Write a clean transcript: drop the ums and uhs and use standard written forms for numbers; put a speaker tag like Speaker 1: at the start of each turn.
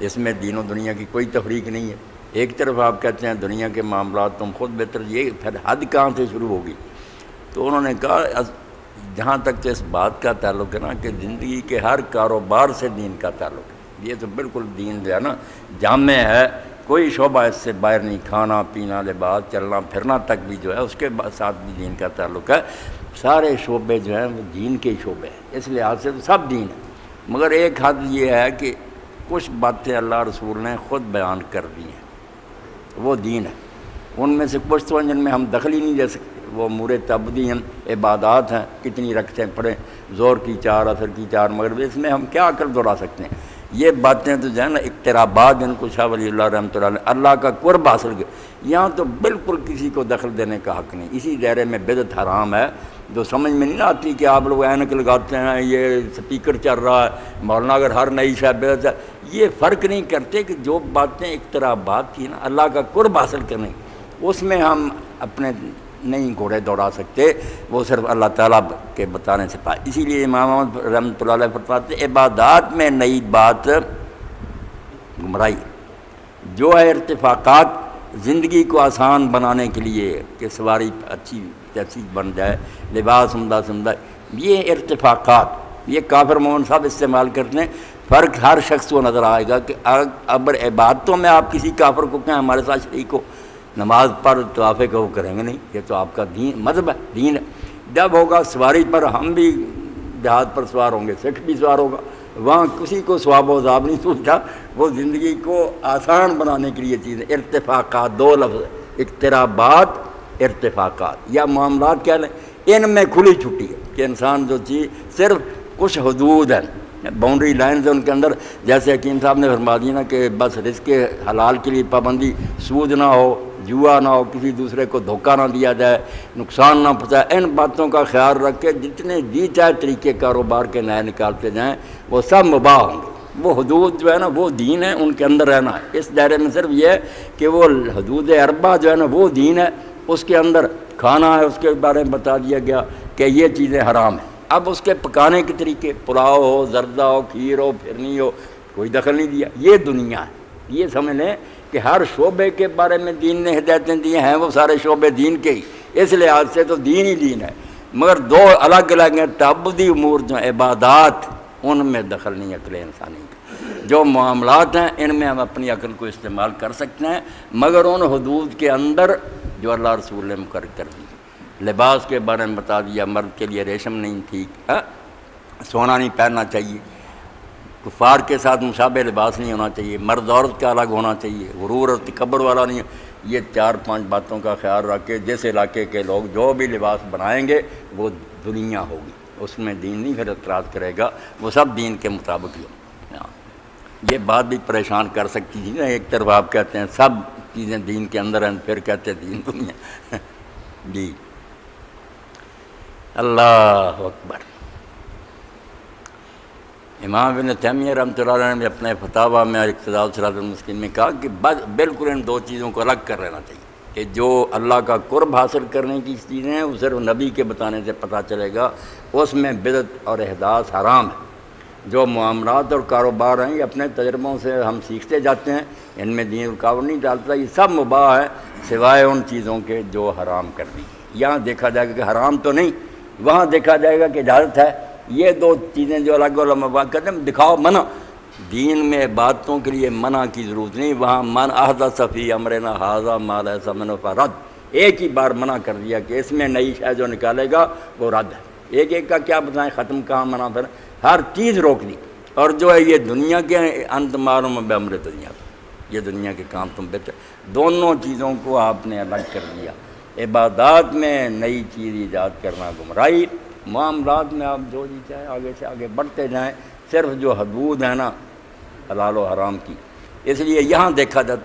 Speaker 1: اس میں دین و دنیا کی کوئی تفریق نہیں ہے۔ ایک طرف آپ کہتے ہیں دنیا کے معاملات تم خود بہتر، یہ پھر حد کہاں سے شروع ہوگی؟ تو انہوں نے کہا جہاں تک تو اس بات کا تعلق ہے نا کہ زندگی کے ہر کاروبار سے دین کا تعلق ہے، یہ تو بالکل دین جو ہے نا جامع ہے، کوئی شعبہ اس سے باہر نہیں، کھانا پینا لباس چلنا پھرنا تک بھی جو ہے اس کے ساتھ بھی دین کا تعلق ہے۔ سارے شعبے جو ہیں وہ دین کے شعبے ہیں، اس لحاظ سے تو سب دین ہے، مگر ایک حد یہ ہے کہ کچھ باتیں اللہ رسول نے خود بیان کر دی ہیں، وہ دین ہے۔ ان میں سے کچھ تو جن میں ہم دخل ہی نہیں دے سکتے، وہ امور تعبدی ہیں، عبادات ہیں، کتنی رکھتے ہیں پڑھیں، زور کی 4 عصر کی 4 مغرب، اس میں ہم کیا عقل دوڑا سکتے ہیں؟ یہ باتیں تو جو ہے نا اقترابات جن کو شاہ ولی اللہ رحمۃ اللہ علیہ اللہ کا قرب حاصل کیا، یہاں تو بالکل کسی کو دخل دینے کا حق نہیں۔ اسی دائرے میں بدعت حرام ہے، جو سمجھ میں نہیں آتی کہ آپ لوگ اینک لگاتے ہیں، یہ سپیکر چل رہا ہے، مولانا اگر ہر نئی شاہ بدعت ہے، یہ فرق نہیں کرتے کہ جو باتیں اقترابات کی نا اللہ کا قرب حاصل کرنے، اس میں ہم اپنے نہیں گھوڑے دوڑا سکتے، وہ صرف اللہ تعالیٰ کے بتانے سے پائے۔ اسی لیے امام احمد رحمۃ اللہ علیہ فرماتے ہیں عبادات میں نئی بات گمراہی، جو ہے ارتفاقات زندگی کو آسان بنانے کے لیے کہ سواری اچھی بن جائے، لباس عمدہ سے عمدہ، یہ ارتفاقات یہ کافر مومن صاحب استعمال کرتے ہیں۔ فرق ہر شخص کو نظر آئے گا کہ اگر عبادتوں میں آپ کسی کافر کو کہیں ہمارے ساتھ شریک ہو، نماز پر طوافے کا وہ کریں گے نہیں، یہ تو آپ کا دین مذہب ہے، دین ہے۔ جب ہوگا سواری پر، ہم بھی جہاد پر سوار ہوں گے، سکھ بھی سوار ہوگا، وہاں کسی کو ثواب و عذاب نہیں سوچتا، وہ زندگی کو آسان بنانے کے لیے چیزیں ارتفاقات، 2 لفظ اقترابات ارتفاقات، یا معاملات کیا لیں، ان میں کھلی چھٹی ہے کہ انسان جو چیز صرف کچھ حدود ہیں، باؤنڈری لائنز ان کے اندر، جیسے حکیم صاحب نے فرما دیا نا کہ بس رزق حلال کے لیے پابندی، سود نہ ہو، جوا نہ ہو، کسی دوسرے کو دھوکہ نہ دیا جائے، نقصان نہ پہنچائے، ان باتوں کا خیال رکھ کے جتنے جی چاہے طریقے کاروبار کے نئے نکالتے جائیں وہ سب مباح ہوں گے۔ وہ حدود جو ہے نا وہ دین ہے، ان کے اندر رہنا ہے۔ اس دائرے میں صرف یہ ہے کہ وہ حدود اربعہ جو ہے نا وہ دین ہے، اس کے اندر کھانا ہے، اس کے بارے میں بتا دیا گیا کہ یہ چیزیں حرام ہیں۔ اب اس کے پکانے کے طریقے، پلاؤ ہو، زردہ ہو، کھیر ہو، پھرنی ہو، کوئی دخل نہیں دیا، یہ دنیا ہے۔ یہ سمجھ لیں کہ ہر شعبے کے بارے میں دین نے ہدایتیں دی ہیں، وہ سارے شعبے دین کے ہی، اس لحاظ سے تو دین ہی دین ہے، مگر 2 الگ الگ ہیں۔ تعبدی امور جو عبادات، ان میں دخل نہیں عقل انسانی کا۔ جو معاملات ہیں ان میں ہم اپنی عقل کو استعمال کر سکتے ہیں، مگر ان حدود کے اندر جو اللہ رسول نے مقرر کر دی۔ لباس کے بارے میں بتا دیا، مرد کے لیے ریشم نہیں ٹھیک، سونا نہیں پہننا چاہیے، کفار کے ساتھ مشابہ لباس نہیں ہونا چاہیے، مرد عورت کا الگ ہونا چاہیے، غرور اور تکبر والا نہیں۔ یہ 4-5 باتوں کا خیال رکھ کے جس علاقے کے لوگ جو بھی لباس بنائیں گے وہ دنیا ہوگی، اس میں دین نہیں پھر اعتراض کرے گا، وہ سب دین کے مطابق ہی ہو۔ یہ بات بھی پریشان کر سکتی تھی نا، ایک طرف آپ کہتے ہیں سب چیزیں دین کے اندر ہیں، پھر کہتے ہیں دین دنیا۔ جی اللہ اکبر۔ امام ابن تیمیہ رحمۃ اللہ علیہ نے اپنے فتاویٰ میں اقتداء الصراط المستقیم میں کہا کہ بالکل ان 2 چیزوں کو الگ کر لینا چاہیے، کہ جو اللہ کا قرب حاصل کرنے کی چیزیں ہیں وہ صرف نبی کے بتانے سے پتہ چلے گا، اس میں بدعت اور احداث حرام ہے۔ جو معاملات اور کاروبار ہیں یہ اپنے تجربوں سے ہم سیکھتے جاتے ہیں، ان میں دین رکاوٹ نہیں ڈالتا، یہ سب مباح ہے سوائے ان چیزوں کے جو حرام کر دی۔ یہاں دیکھا جائے گا کہ حرام تو نہیں، وہاں دیکھا جائے گا کہ اجازت ہے۔ یہ 2 چیزیں جو الگ علماء کہتے ہیں دکھاؤ منع، دین میں باتوں کے لیے منع کی ضرورت نہیں، وہاں من احدث فی امرنا ھذا ما لیس منہ فرد، ایک ہی بار منع کر دیا کہ اس میں نئی شے جو نکالے گا وہ رد ہے۔ ایک کا کیا بتائیں، ختم کہاں منع، پھر ہر چیز روک دی۔ اور جو ہے یہ دنیا کے انت معلوم بامر دنیا، یہ دنیا کے کام تم بہتر، دونوں چیزوں کو آپ نے الگ کر دیا۔ عبادات میں نئی چیز ایجاد کرنا گمراہی، معاملات میں آپ جو جی چاہے آگے سے آگے بڑھتے جائیں، صرف جو حدود ہیں نا حلال و حرام کی، اس لیے یہاں دیکھا جاتا